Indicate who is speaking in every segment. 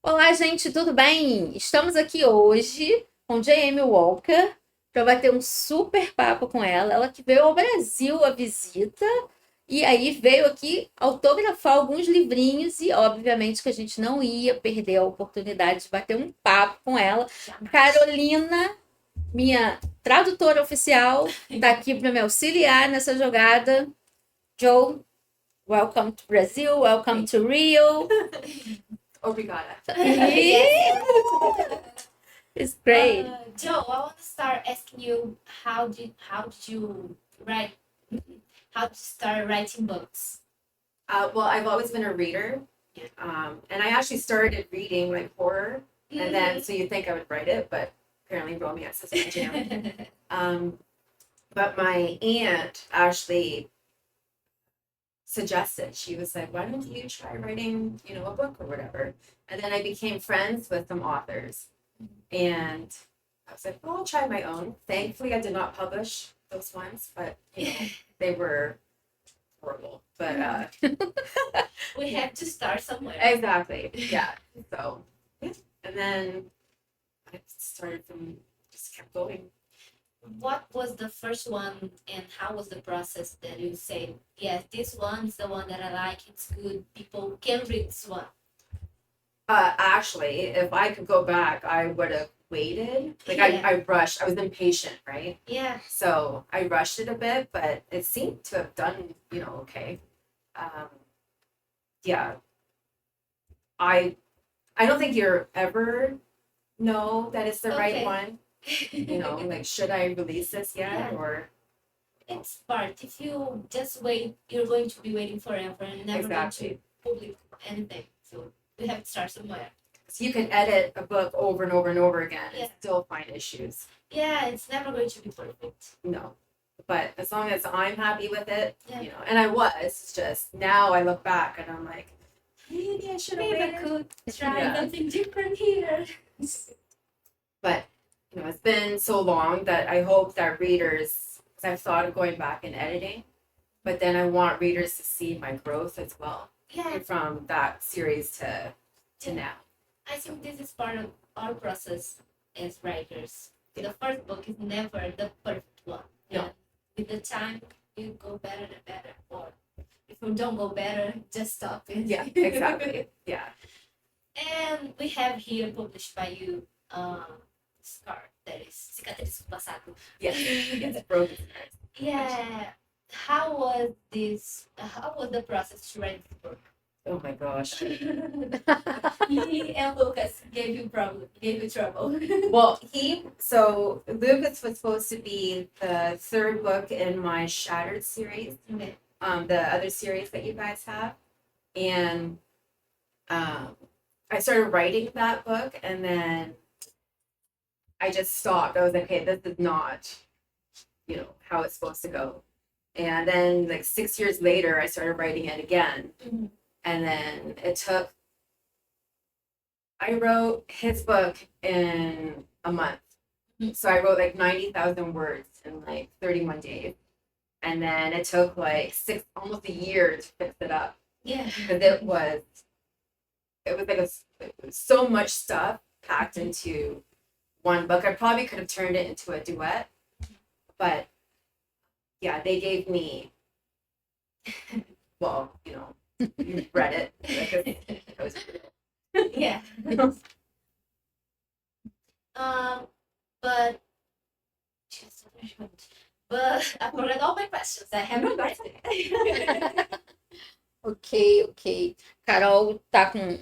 Speaker 1: Olá, gente, tudo bem? Estamos aqui hoje com J.M. Walker para bater um super papo com ela. Ela que veio ao Brasil a visita e aí veio aqui autografar alguns livrinhos e obviamente que a gente não ia perder a oportunidade de bater um papo com ela. Carolina, minha tradutora oficial, está aqui para me auxiliar nessa jogada. Joe, welcome to Brazil, welcome to Rio.
Speaker 2: Obrigada.
Speaker 1: It's great.
Speaker 3: Joe, I want to start asking you how did you write? How did you start writing books?
Speaker 2: Well, I've always been a reader, and I actually started reading like horror, and then so you'd think I would write it, but apparently romance is my jam. But my aunt actually suggested, she was like, why don't you try writing, a book or whatever? And then I became friends with some authors, and I was like, well, I'll try my own. Thankfully, I did not publish those ones, but they were horrible. But
Speaker 3: We have to start somewhere.
Speaker 2: exactly, yeah. So yeah, and then I started from just kept going.
Speaker 3: What was the first one, and how was the process that you say, yes, this one is the one that I like, it's good, people can read this one?
Speaker 2: Actually, if I could go back, I would have waited. Like
Speaker 3: Yeah.
Speaker 2: I rushed. I was impatient, right?
Speaker 3: Yeah.
Speaker 2: So I rushed it a bit, but it seemed to have done, okay. Yeah. I don't think you're ever know that it's the right
Speaker 3: Okay.
Speaker 2: one. Like should I release this yet
Speaker 3: Yeah.
Speaker 2: or
Speaker 3: It's part. If you just wait, you're going to be waiting forever and never
Speaker 2: exactly.
Speaker 3: going to publish anything. So you have to start somewhere.
Speaker 2: So you can edit a book over and over and over again and
Speaker 3: Yeah.
Speaker 2: still find issues.
Speaker 3: Yeah, it's never going to be perfect.
Speaker 2: No. But as long as I'm happy with it,
Speaker 3: Yeah.
Speaker 2: and I was, it's just now I look back and I'm like, maybe I should have
Speaker 3: Maybe I
Speaker 2: waited.
Speaker 3: could try
Speaker 2: Yeah.
Speaker 3: something different here.
Speaker 2: But it's been so long that I hope that readers, because I've thought of going back and editing, but then I want readers to see my growth as well
Speaker 3: Yeah,
Speaker 2: from that series to now.
Speaker 3: I think this is part of our process as writers. The first book is never the perfect one.
Speaker 2: No.
Speaker 3: And with the time, you go better and better. Or if you don't go better, just stop it.
Speaker 2: Yeah, exactly. Yeah.
Speaker 3: And we have here published by you Scar, that is Cicatriz do Passado.
Speaker 2: Yes. It's broken.
Speaker 3: Yeah. How was this? How was the process to write this book?
Speaker 2: Oh my gosh.
Speaker 3: Me and Lucas gave you trouble.
Speaker 2: Well, so Lucas was supposed to be the third book in my Shattered series,
Speaker 3: Okay.
Speaker 2: the other series that you guys have. And I started writing that book and then I just stopped. I was like, okay, this is not, how it's supposed to go. And then like 6 years later, I started writing it again.
Speaker 3: Mhm.
Speaker 2: And then I wrote his book in a month.
Speaker 3: Mhm.
Speaker 2: So I wrote like 90,000 words in like 31 days. And then it took like almost a year to fix it up.
Speaker 3: Yeah.
Speaker 2: Because it was like so much stuff packed into one book. I probably could have turned it into a duet. But yeah, they gave me, well, you read it. Because it was
Speaker 3: Yeah. But just but I forgot all my questions. I haven't got it.
Speaker 1: Ok. Carol tá com um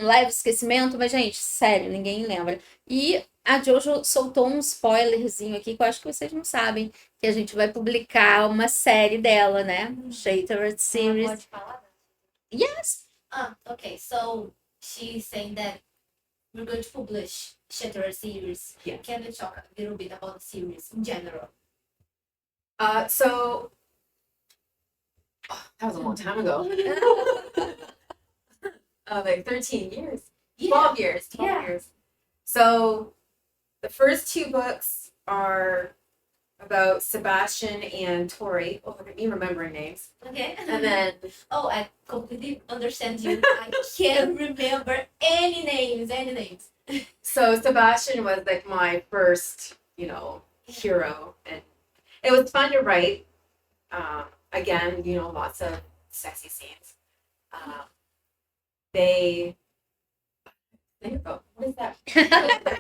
Speaker 1: leve esquecimento, mas, gente, sério, ninguém lembra. E a Jojo soltou um spoilerzinho aqui que eu acho que vocês não sabem, que a gente vai publicar uma série dela, né? Shattered Series.
Speaker 3: Pode falar?
Speaker 1: Yes!
Speaker 3: Okay. So she's saying that we're going to publish Shattered series.
Speaker 2: Yeah.
Speaker 3: Can you talk a little bit about the series in general?
Speaker 2: So That was a long time ago. Like 13 years.
Speaker 3: Yeah.
Speaker 2: 12 years. 12
Speaker 3: Yeah.
Speaker 2: years. So the first two books are about Sebastian and Tori. Oh, look at me remembering names.
Speaker 3: Okay.
Speaker 2: And then
Speaker 3: Oh, I completely understand you. I can't remember any names.
Speaker 2: so Sebastian was like my first, hero, and it was fun to write. Again, lots of sexy scenes. They think about what is that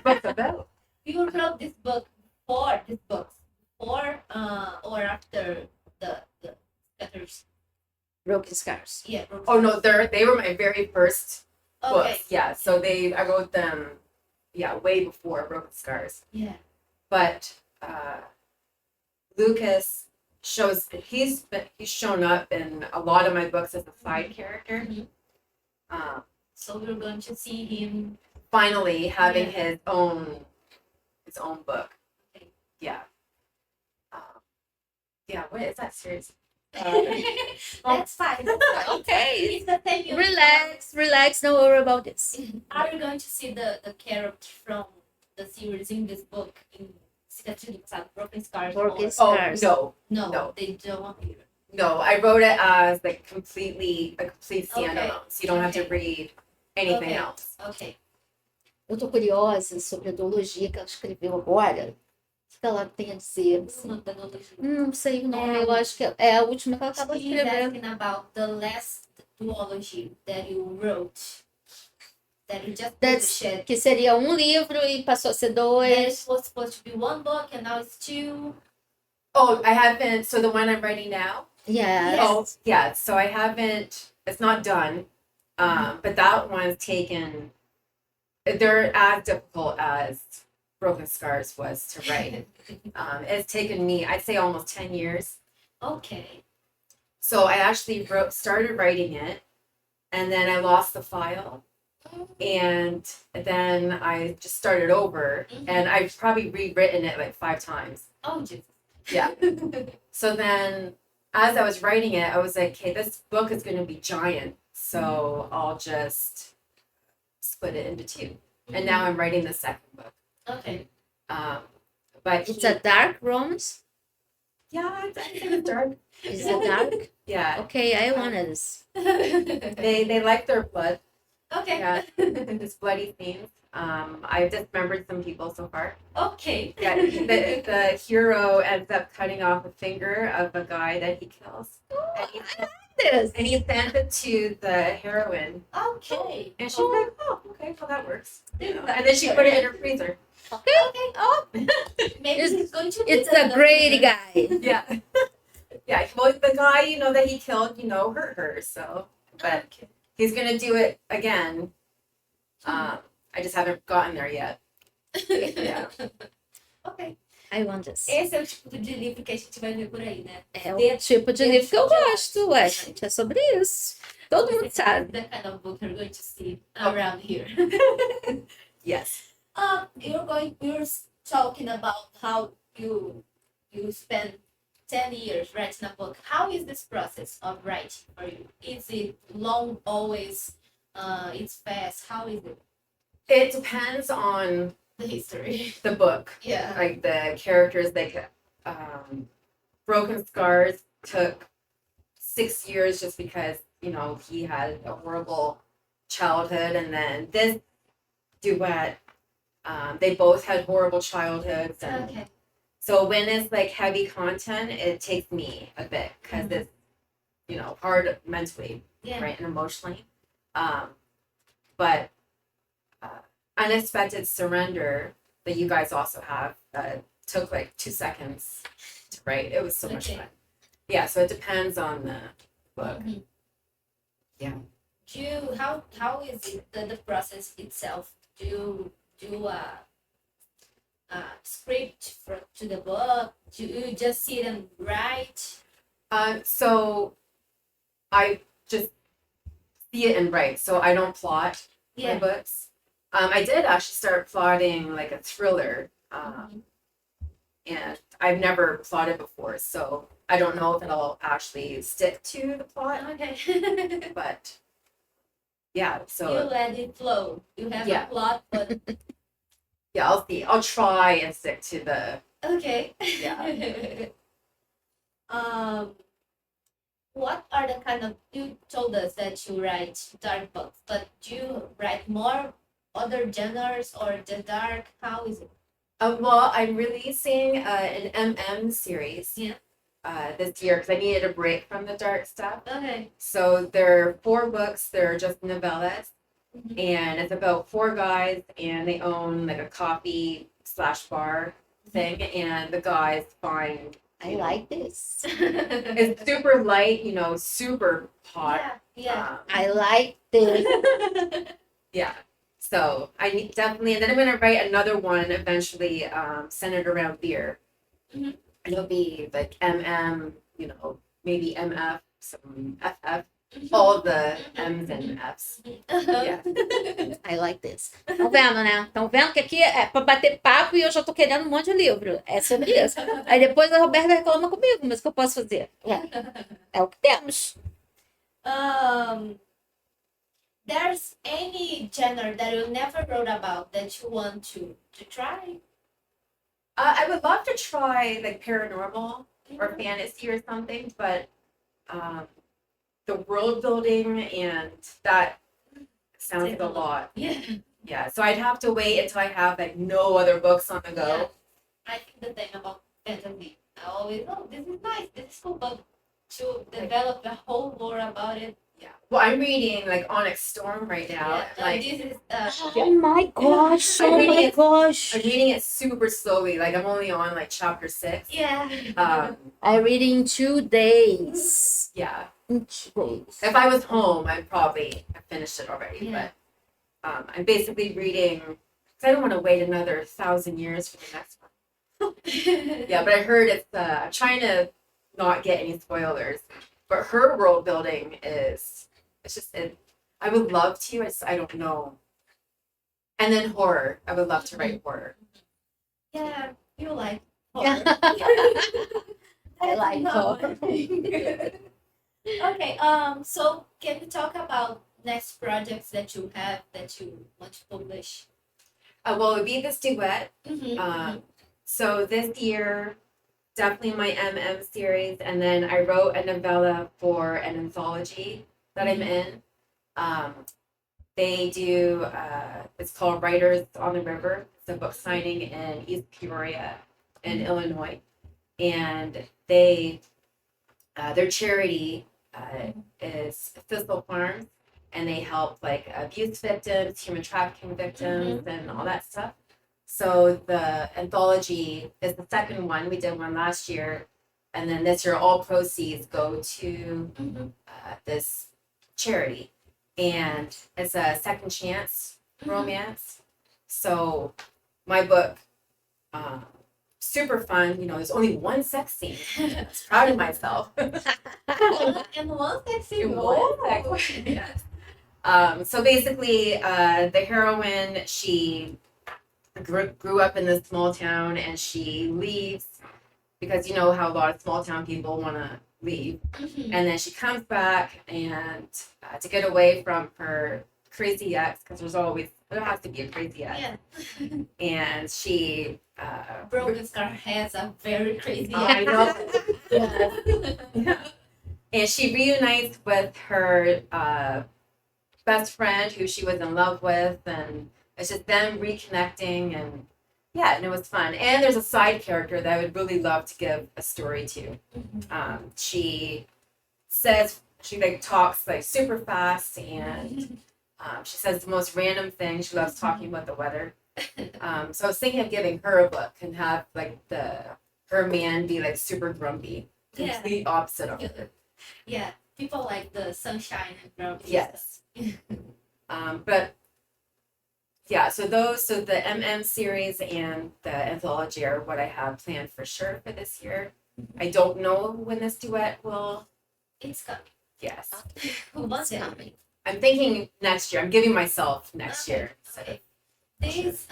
Speaker 2: book about?
Speaker 3: You wrote this book before this book, or after the letters.
Speaker 1: Broken Scars.
Speaker 3: Yeah.
Speaker 2: Oh no, they were my very first
Speaker 3: Okay.
Speaker 2: books. Yeah, so I wrote them, way before Broken Scars.
Speaker 3: Yeah.
Speaker 2: But Lucas he's shown up in a lot of my books as a side character.
Speaker 3: Mhm. So we're going to see him.
Speaker 2: Finally having
Speaker 3: Yeah.
Speaker 2: his own book.
Speaker 3: Okay.
Speaker 2: Yeah. What is that series?
Speaker 3: That's fine.
Speaker 1: Okay.
Speaker 3: It's the same.
Speaker 1: Relax. Don't worry about this.
Speaker 3: Are you going to see the character from the series in this book in Broken Scars?
Speaker 1: Broken
Speaker 3: or-
Speaker 1: Scars.
Speaker 2: Oh
Speaker 3: No,
Speaker 2: No.
Speaker 3: they don't appear.
Speaker 2: no, I wrote it as like a complete standalone,
Speaker 3: Okay.
Speaker 2: so you don't have to
Speaker 3: Okay.
Speaker 2: read anything
Speaker 3: Okay.
Speaker 2: else.
Speaker 3: Okay.
Speaker 1: Eu tô curiosa sobre a duologia que ela escreveu agora. O que ela tem a dizer? Assim? Não sei o nome, eu acho que é a última que ela acabou de
Speaker 3: She's
Speaker 1: escrever.
Speaker 3: asking about the last duology that you wrote. That you just published.
Speaker 1: Que seria um livro e passou a ser
Speaker 3: That
Speaker 1: dois.
Speaker 3: was supposed to be one book and now it's two.
Speaker 2: Oh, I haven't. So the one I'm writing now.
Speaker 1: Yes.
Speaker 2: Oh, yeah. So I haven't. It's not done. But that one's taken. They're as difficult as Broken Scars was to write. It's taken me, I'd say, almost 10 years.
Speaker 3: Okay.
Speaker 2: So I actually started writing it, and then I lost the file, and then I just started over, and I've probably rewritten it like 5 times.
Speaker 3: Oh, Jesus.
Speaker 2: Yeah. So then, as I was writing it, I was like, okay, this book is going to be giant, so I'll just split it into 2. And now I'm writing the second book.
Speaker 3: Okay.
Speaker 2: But
Speaker 1: It's a dark romance.
Speaker 2: yeah, it's dark.
Speaker 1: Is it dark?
Speaker 2: Yeah,
Speaker 1: Okay, I wanted this.
Speaker 2: they like their blood.
Speaker 3: Okay.
Speaker 2: Yeah, it's bloody scenes. I've dismembered some people so far.
Speaker 3: Okay.
Speaker 2: Yeah, the hero ends up cutting off a finger of a guy that he kills,
Speaker 1: This.
Speaker 2: and he sends it to the heroine,
Speaker 3: Okay.
Speaker 2: and she's like, "Oh, okay, well that works." And then she put it in her freezer.
Speaker 3: Okay. Oh. Maybe he's going to be
Speaker 1: It's
Speaker 3: the
Speaker 1: a great
Speaker 3: leader.
Speaker 1: guy.
Speaker 2: Yeah, yeah. Well, the guy that he killed, hurt her. So, but
Speaker 3: Okay.
Speaker 2: he's gonna do it again. I just haven't gotten there yet. Yeah.
Speaker 3: Ok.
Speaker 1: I want this.
Speaker 3: Esse é o tipo de livro que a gente vai ver por aí, né?
Speaker 1: É o tipo de livro que eu gosto, ué, gente. É sobre isso. Todo mundo sabe.
Speaker 3: The kind of book you're going to see around here.
Speaker 2: Yes.
Speaker 3: You're talking about how you spend 10 years writing a book. How is this process of writing for you? Is it long always? It's fast. How is it?
Speaker 2: It depends on
Speaker 3: The history.
Speaker 2: the book.
Speaker 3: Yeah.
Speaker 2: Like the characters, Broken Scars took 6 years just because, he had a horrible childhood. And then this duet, they both had horrible childhoods. And
Speaker 3: Okay.
Speaker 2: so when it's like heavy content, it takes me a bit because it's, hard mentally,
Speaker 3: Yeah.
Speaker 2: right, and emotionally. But Unexpected Surrender that you guys also have took like 2 seconds to write. It was so much
Speaker 3: Okay.
Speaker 2: fun. Yeah, so it depends on the book.
Speaker 3: Mhm.
Speaker 2: Yeah.
Speaker 3: How is it the process itself? Do you do a script to the book? Do you just sit and write?
Speaker 2: So I just see it and write. So I don't plot my
Speaker 3: Yeah.
Speaker 2: books. I did actually start plotting like a thriller.
Speaker 3: Mhm.
Speaker 2: and I've never plotted before, so I don't know if it'll actually stick to the plot.
Speaker 3: Okay.
Speaker 2: But yeah,
Speaker 3: You
Speaker 2: so
Speaker 3: let it flow. You have
Speaker 2: Yeah.
Speaker 3: a plot, but
Speaker 2: yeah, I'll see. I'll try and stick to the
Speaker 3: okay.
Speaker 2: Yeah.
Speaker 3: What are the kind of, you told us that you write dark books, but do you write more other genres or the dark? How is it?
Speaker 2: Well, I'm releasing an MM series
Speaker 3: Yeah.
Speaker 2: this year because I needed a break from the dark stuff.
Speaker 3: Okay.
Speaker 2: So there are 4 books. They're just novellas,
Speaker 3: Mhm.
Speaker 2: and it's about 4 guys, and they own like a coffee / bar thing, and the guys find.
Speaker 1: I like this.
Speaker 2: It's super light, super hot.
Speaker 3: Yeah.
Speaker 1: I like this.
Speaker 2: Yeah. So I need definitely, and then I'm gonna write another one eventually, centered around beer.
Speaker 3: Mhm.
Speaker 2: And it'll be like MM, maybe MF, some FF, all the M's and F's. Yeah.
Speaker 1: I like this. Estão vendo, né? Estão vendo que aqui é pra bater papo e eu já tô querendo um monte de livro. É sobre isso. Aí depois a Roberta reclama comigo, mas o que eu posso fazer? É o que temos.
Speaker 3: There's any genre that you never wrote about that you want to try?
Speaker 2: I would love to try like paranormal or fantasy or something, but the world building and that sounds like a lot.
Speaker 3: Yeah.
Speaker 2: Yeah, so I'd have to wait until I have like no other books on the go.
Speaker 3: Yeah. I think the thing about fantasy, I always, this is nice, this is cool, but to develop the whole lore about it.
Speaker 2: Yeah. Well, I'm reading like Onyx Storm right now.
Speaker 3: Yeah,
Speaker 2: Like
Speaker 3: this is
Speaker 1: Oh my gosh.
Speaker 2: I'm
Speaker 1: Oh
Speaker 2: reading
Speaker 1: my
Speaker 2: it-
Speaker 1: gosh.
Speaker 2: I'm reading it super slowly. Like I'm only on like chapter 6.
Speaker 3: yeah.
Speaker 1: I read in 2 days.
Speaker 2: Yeah.
Speaker 1: In 2 days.
Speaker 2: If I was home, I'd probably have finished it already.
Speaker 3: Yeah.
Speaker 2: But I'm basically reading because I don't want to wait another 1,000 years for the next one. Yeah, but I heard it's. I'm trying to not get any spoilers, but her world building is. It's just. I would love to. I don't know. And then horror. I would love to write horror.
Speaker 3: Yeah, you like horror.
Speaker 1: I like horror.
Speaker 3: Okay, so can you talk about next projects that you have that you want to publish?
Speaker 2: Well, it would be this duet.
Speaker 3: Mm-hmm.
Speaker 2: So this year, definitely my MM series, and then I wrote a novella for an anthology that I'm in. They do. It's called Writers on the River. It's a book signing in East Peoria, in Illinois, and their charity is Thistle Farms, and they help like abuse victims, human trafficking victims, and all that stuff. So the anthology is the second one. We did one last year, and then this year all proceeds go to this charity, and it's a second chance romance. So my book, super fun. There's only one sex scene. I was proud of myself.
Speaker 3: And one sexy
Speaker 2: Yes. So basically, the heroine, she grew up in this small town, and she leaves because you know how a lot of small town people want to leave, and then she comes back and to get away from her crazy ex, because there has to be a crazy ex,
Speaker 3: Yeah.
Speaker 2: and she
Speaker 3: Broken Scar has a very crazy
Speaker 2: I know. Yeah. And she reunites with her best friend who she was in love with, and it's just them reconnecting, and it was fun. And there's a side character that I would really love to give a story to. She talks like super fast, and she says the most random things. She loves talking about the weather. So I was thinking of giving her a book and have like her man be like super grumpy, complete opposite of her.
Speaker 3: Yeah, people like the sunshine and grumpy.
Speaker 2: Yes. But yeah, so the MM series and the anthology are what I have planned for sure for this year. I don't know when this duet will.
Speaker 3: It's coming.
Speaker 2: Yes.
Speaker 3: What's
Speaker 1: It's coming.
Speaker 2: I'm thinking next year. I'm giving myself next
Speaker 3: Okay,
Speaker 2: year. So.
Speaker 3: okay. This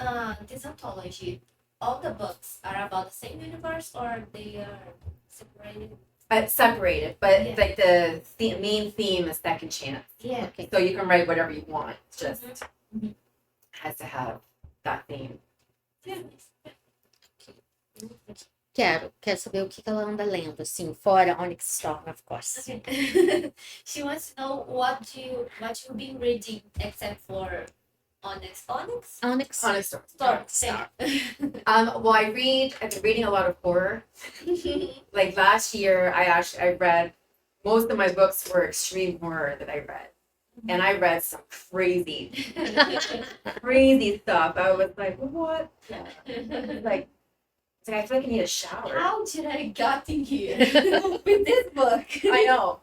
Speaker 3: anthology, all the books are about the same universe or they are separated?
Speaker 2: Separated, but
Speaker 3: Yeah.
Speaker 2: like the main theme is second chance.
Speaker 3: Yeah.
Speaker 1: Ok.
Speaker 2: So you can write whatever you want. It's just
Speaker 3: Mhm.
Speaker 2: has to have that theme.
Speaker 1: Quero saber o que ela anda lendo, assim, fora Onyx Storm, of course.
Speaker 3: Okay. She wants to know what you've been reading except for Onyx.
Speaker 1: Onyx
Speaker 2: Honest story.
Speaker 3: Storm.
Speaker 1: Storm.
Speaker 2: Well, I've been reading a lot of horror. Like last year, I read most of my books were extreme horror that I read, and I read some crazy stuff. I was like, what? Like, it's like I feel like I need a shower.
Speaker 3: How did I got in here with this book?
Speaker 2: I know,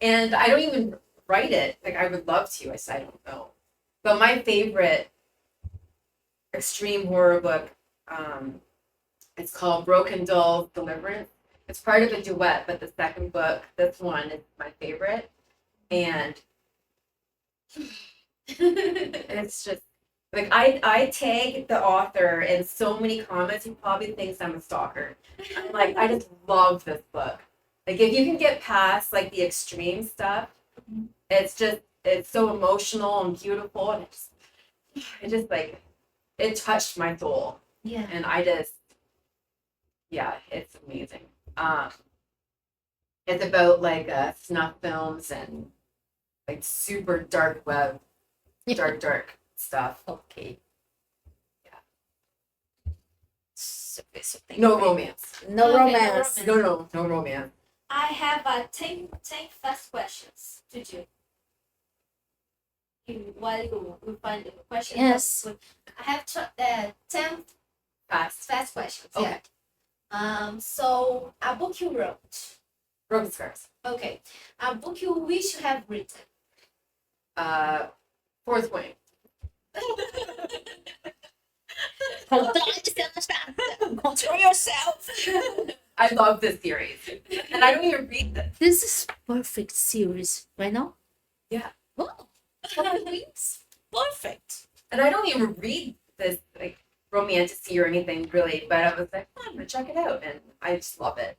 Speaker 2: and I don't even write it. Like I would love to. I don't know. But my favorite extreme horror book, it's called Broken Doll Deliverance. It's part of a duet, but the second book, this one, is my favorite. And it's just like I tag the author in so many comments. He probably thinks I'm a stalker. I'm like, I just love this book. Like if you can get past like the extreme stuff, it's so emotional and beautiful, and it just like it touched my soul.
Speaker 3: Yeah.
Speaker 2: And it's amazing. It's about like snuff films and like super dark web, dark stuff.
Speaker 1: Ok.
Speaker 2: Yeah.
Speaker 1: Deixa eu ver se eu tenho.
Speaker 2: No romance.
Speaker 1: No
Speaker 3: Okay, no
Speaker 1: romance.
Speaker 3: romance.
Speaker 2: No romance.
Speaker 3: I have 10 fast questions to do. While you find the questions.
Speaker 1: Yes.
Speaker 3: I have 10 fast questions.
Speaker 2: Okay.
Speaker 3: Yeah. So a book you wrote.
Speaker 2: Broken Scars.
Speaker 3: Okay. A book you wish you have written.
Speaker 2: Fourth Wing.
Speaker 1: Control yourself.
Speaker 2: I love this series, and I don't even read this.
Speaker 1: This is perfect series, right now?
Speaker 2: Yeah.
Speaker 1: Oh, perfect.
Speaker 2: And I don't even read this like romantic-y or anything really, but I was like, I'm gonna check it out, and I just love it.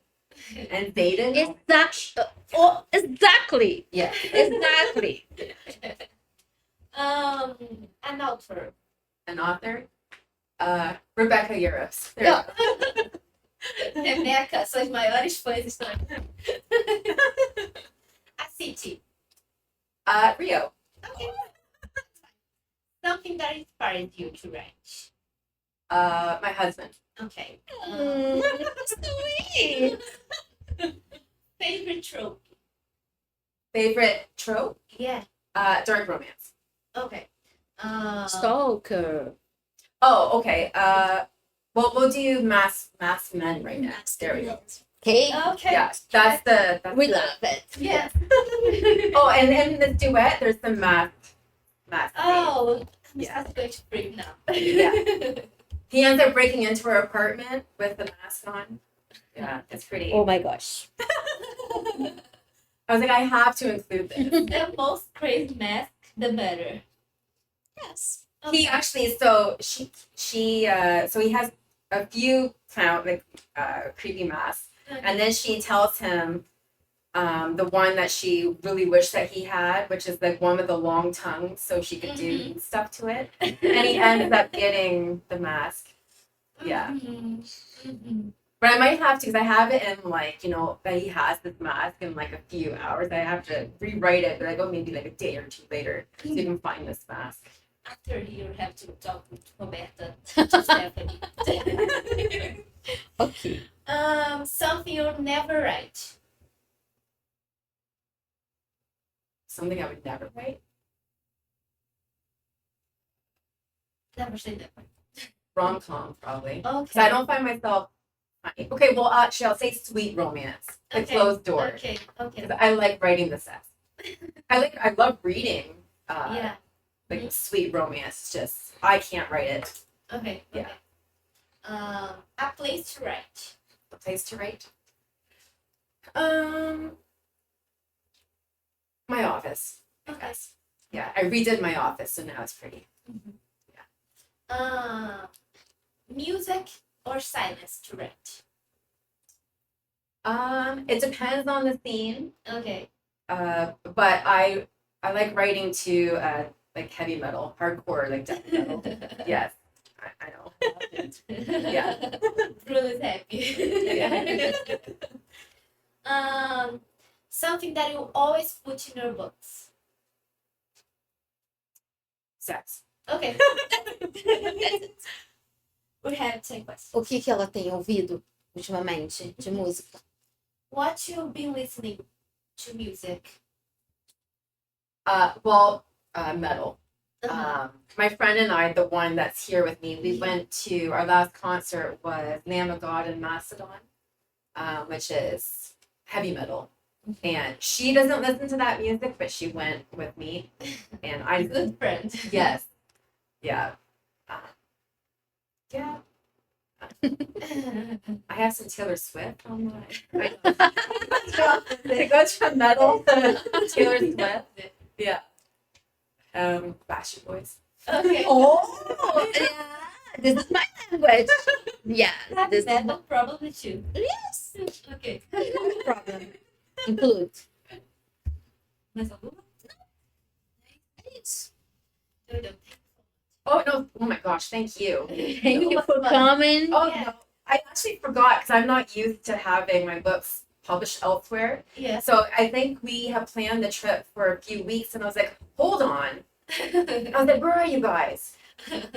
Speaker 2: And Baden.
Speaker 1: Exactly.
Speaker 2: Yeah.
Speaker 1: Exactly.
Speaker 3: An author.
Speaker 2: An author. Rebecca Euros. There you go.
Speaker 3: Rebeca, suas maiores fãs estão aqui. A city.
Speaker 2: Rio.
Speaker 3: Okay. Something that inspired you to write.
Speaker 2: My husband.
Speaker 3: Okay.
Speaker 1: Sweet.
Speaker 3: Favorite trope.
Speaker 2: Favorite trope?
Speaker 3: Yeah.
Speaker 2: Dark romance.
Speaker 3: Okay.
Speaker 1: Stalker.
Speaker 2: Oh, okay. Well, we'll do mass men right now. There we go.
Speaker 1: Okay.
Speaker 3: Okay.
Speaker 2: Yeah, that's
Speaker 1: We
Speaker 2: the-
Speaker 1: love it.
Speaker 3: Yes.
Speaker 2: Oh, and in the duet, there's the math.
Speaker 3: Oh, I'm
Speaker 2: Yeah.
Speaker 3: just going to break now.
Speaker 2: Yeah. He ends up breaking into her apartment with the mask on. Yeah, it's pretty.
Speaker 1: Oh my gosh.
Speaker 2: I was like, I have to include this.
Speaker 3: The most crazy mask, the better.
Speaker 1: Yes.
Speaker 2: He actually, so he has a few clown creepy masks, and then she tells him the one that she really wished that he had, which is like one with a long tongue, so she could do stuff to it, and he ends up getting the mask. Yeah.
Speaker 3: Mhm.
Speaker 2: But I might have to, because I have it in like, that he has this mask in like a few hours. I have to rewrite it, but I go maybe like a day or two later so you can find this mask.
Speaker 3: After you have to talk with Roberta to Stephanie.
Speaker 1: Okay.
Speaker 3: Something you'll never write.
Speaker 2: Something I would never write.
Speaker 3: Never say never.
Speaker 2: Rom-com, probably.
Speaker 3: Okay.
Speaker 2: Because I don't find myself funny. Okay, well, actually, I'll say sweet romance. The
Speaker 3: Okay.
Speaker 2: closed door.
Speaker 3: Okay.
Speaker 2: 'Cause I like writing the sex. I love reading
Speaker 3: Yeah.
Speaker 2: like sweet romance. Just, I can't write it.
Speaker 3: Okay.
Speaker 2: Yeah.
Speaker 3: A place to write.
Speaker 2: A place to write. My office. I
Speaker 3: Okay.
Speaker 2: guess. Yeah, I redid my office, so now it's pretty.
Speaker 3: Music or silence to write?
Speaker 2: It depends on the theme.
Speaker 3: Okay.
Speaker 2: But I like writing to like heavy metal, hardcore, like death metal. Yes, I know. Yeah.
Speaker 3: Really happy. Something that you always put in your books.
Speaker 2: Sex.
Speaker 3: Okay. We have 10 questions.
Speaker 1: O que ela tem ouvido ultimamente de música?
Speaker 3: What you've been listening to music?
Speaker 2: Metal.
Speaker 3: Uh-huh.
Speaker 2: My friend and I, the one that's here with me, we went to our last concert was Lamb of God in Macedon, which is heavy metal. And she doesn't listen to that music, but she went with me, and I
Speaker 3: Good friend.
Speaker 2: yes, yeah, yeah. I have some Taylor Swift on my. It goes from metal to Taylor Swift. Yeah. Backstreet Boys.
Speaker 3: Okay.
Speaker 1: Oh, yeah. This is my language. Yeah,
Speaker 3: Heavy
Speaker 1: this is
Speaker 3: metal probably too.
Speaker 1: yes.
Speaker 3: Okay.
Speaker 1: No problem. Include.
Speaker 3: Mais alguma?
Speaker 1: É isso.
Speaker 3: Doido.
Speaker 2: Oh no! Oh my gosh! Thank you.
Speaker 1: Thank you for coming.
Speaker 2: Oh
Speaker 3: Yeah.
Speaker 2: no! I actually forgot because I'm not used to having my books published elsewhere.
Speaker 3: Yes.
Speaker 2: So I think we have planned the trip for a few weeks, and I was like, hold on. I was like, where are you guys?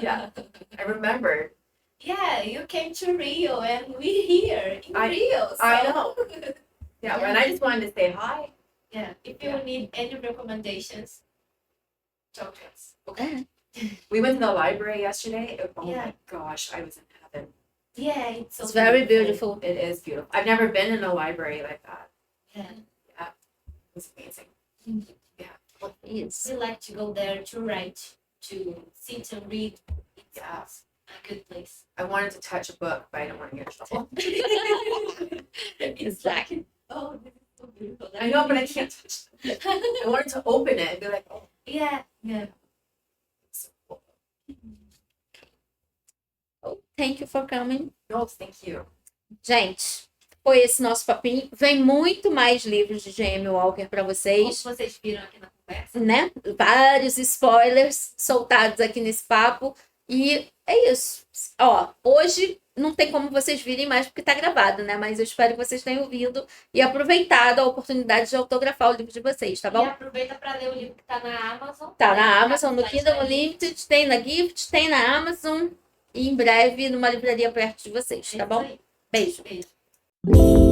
Speaker 2: Yeah, I remembered.
Speaker 3: Yeah, you came to Rio and we're here in Rio. So.
Speaker 2: I know. Yeah, and I just wanted to say hi.
Speaker 3: Yeah, if you need any recommendations, talk to us.
Speaker 1: Okay.
Speaker 2: We went to the library yesterday. Oh
Speaker 3: Yeah.
Speaker 2: my gosh, I was in heaven.
Speaker 3: Yeah, it's so
Speaker 1: It's very beautiful.
Speaker 2: It is beautiful. I've never been in a library like that.
Speaker 3: Yeah.
Speaker 2: It was amazing.
Speaker 1: Yes.
Speaker 3: We like to go there to write, to sit and read. It's
Speaker 2: Yeah.
Speaker 3: a good place.
Speaker 2: I wanted to touch a book, but I didn't want to get in trouble.
Speaker 1: Exactly.
Speaker 3: Oh, this is so beautiful.
Speaker 2: I know, but I can't touch it. I wanted to open it and be like, oh,
Speaker 3: Yeah, yeah.
Speaker 2: it's so cool.
Speaker 1: Oh, thank you for coming.
Speaker 2: No, thank you.
Speaker 1: Gente, foi esse nosso papinho. Vem muito mais livros de J.M. Walker para
Speaker 3: Como
Speaker 1: vocês,
Speaker 3: vocês viram aqui na conversa.
Speaker 1: né? Vários spoilers soltados aqui nesse papo. E é isso. Ó, hoje não tem como vocês virem mais porque tá gravado, né? Mas eu espero que vocês tenham ouvido e aproveitado a oportunidade de autografar o livro de vocês, tá
Speaker 3: E
Speaker 1: bom?
Speaker 3: aproveita para ler o livro que tá na Amazon.
Speaker 1: Tá
Speaker 3: né?
Speaker 1: na Amazon, no
Speaker 3: Site
Speaker 1: Kindle
Speaker 3: da
Speaker 1: Unlimited, tem na Gift, tem na Amazon e em breve numa livraria perto de vocês, tá
Speaker 3: Isso
Speaker 1: bom?
Speaker 3: aí.
Speaker 1: Beijo.
Speaker 3: Beijo.